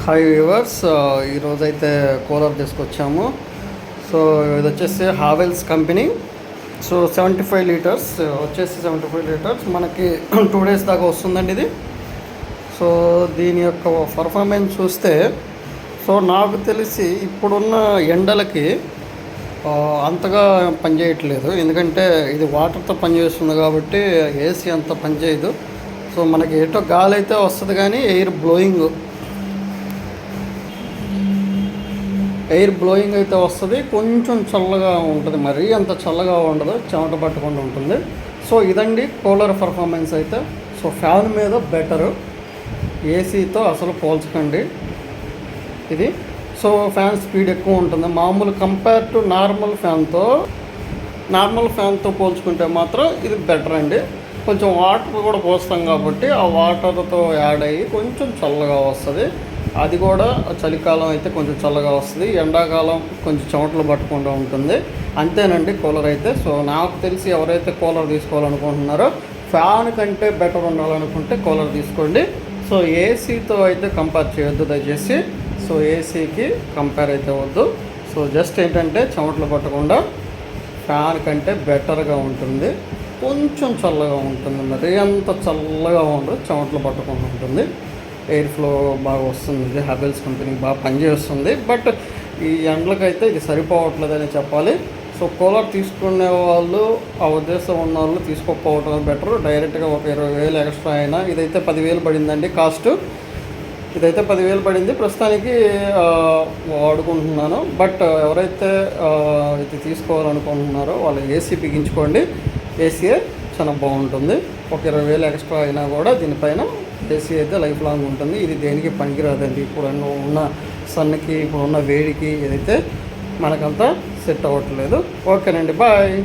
Hi viewers, ఈరోజైతే cooler తీసుకొచ్చాము. So ఇది వచ్చేసి హావెల్స్ కంపెనీ. సో 75 లీటర్స్ వచ్చేసి 75 లీటర్స్ మనకి 2 days దాకా వస్తుందండి ఇది. సో దీని యొక్క పర్ఫార్మెన్స్ చూస్తే, సో నాకు తెలిసి ఇప్పుడున్న ఎండలకి అంతగా పనిచేయట్లేదు. ఎందుకంటే ఇది వాటర్తో పనిచేస్తుంది కాబట్టి ఏసీ అంత పనిచేయదు. సో మనకి ఎటో గాలి అయితే వస్తుంది కానీ ఎయిర్ బ్లోయింగ్ అయితే వస్తుంది. కొంచెం చల్లగా ఉంటుంది, మరీ అంత చల్లగా ఉండదు, చెమట పట్టకుండా ఉంటుంది. సో ఇదండి కూలర్ పర్ఫార్మెన్స్ అయితే. సో ఫ్యాన్ మీద బెటరు, ఏసీతో అసలు పోల్చకండి ఇది. సో ఫ్యాన్ స్పీడ్ ఎక్కువ ఉంటుంది మామూలు కంపేర్ టు నార్మల్ ఫ్యాన్తో పోల్చుకుంటే మాత్రం ఇది బెటర్ అండి. కొంచెం వాటర్ కూడా పోస్తాం కాబట్టి ఆ వాటర్తో యాడ్ అయ్యి కొంచెం చల్లగా వస్తుంది. అది కూడా చలికాలం అయితే కొంచెం చల్లగా వస్తుంది, ఎండాకాలం కొంచెం చెమటలు పట్టకుండా ఉంటుంది. అంతేనండి కూలర్ అయితే. సో నాకు తెలిసి ఎవరైతే కూలర్ తీసుకోవాలనుకుంటున్నారో ఫ్యాన్ కంటే బెటర్ ఉండాలనుకుంటే కూలర్ తీసుకోండి. సో ఏసీతో అయితే కంపేర్ చేయొద్దు దయచేసి. సో ఏసీకి కంపేర్ అయితే వద్దు. సో జస్ట్ ఏంటంటే చెమటలు పట్టకుండా ఫ్యాన్ కంటే బెటర్గా ఉంటుంది, కొంచెం చల్లగా ఉంటుంది, మరి అంత చల్లగా ఉండదు, చెమటలు పట్టకుండా ఉంటుంది, ఎయిర్ ఫ్లో బాగా వస్తుంది. ఇది హావెల్స్ కంపెనీ బాగా పనిచేస్తుంది. బట్ ఈ ఎండలకైతే ఇది సరిపోవట్లేదని చెప్పాలి. సో కూలర్ తీసుకునే వాళ్ళు, ఆ ఉద్దేశం ఉన్న వాళ్ళు తీసుకోకపోవటం బెటర్. డైరెక్ట్గా ఒక 20,000 ఎక్స్ట్రా అయినా, ఇదైతే 10,000 పడిందండి కాస్ట్. ఇదైతే 10,000 పడింది, ప్రస్తుతానికి వాడుకుంటున్నాను. బట్ ఎవరైతే ఇది తీసుకోవాలనుకుంటున్నారో వాళ్ళు ఏసీ బిగించుకోండి. ఏసీయే చాలా బాగుంటుంది. ఒక 20,000 ఎక్స్ట్రా అయినా కూడా దీనిపైన ఏసీ అయితే లైఫ్ లాంగ్ ఉంటుంది. ఇది దేనికి పనికిరాదండి. ఇప్పుడు ఉన్న సన్కి, ఇప్పుడున్న వేడికి ఇదైతే మనకంతా సెట్ అవ్వట్లేదు. ఓకేనండి, బాయ్.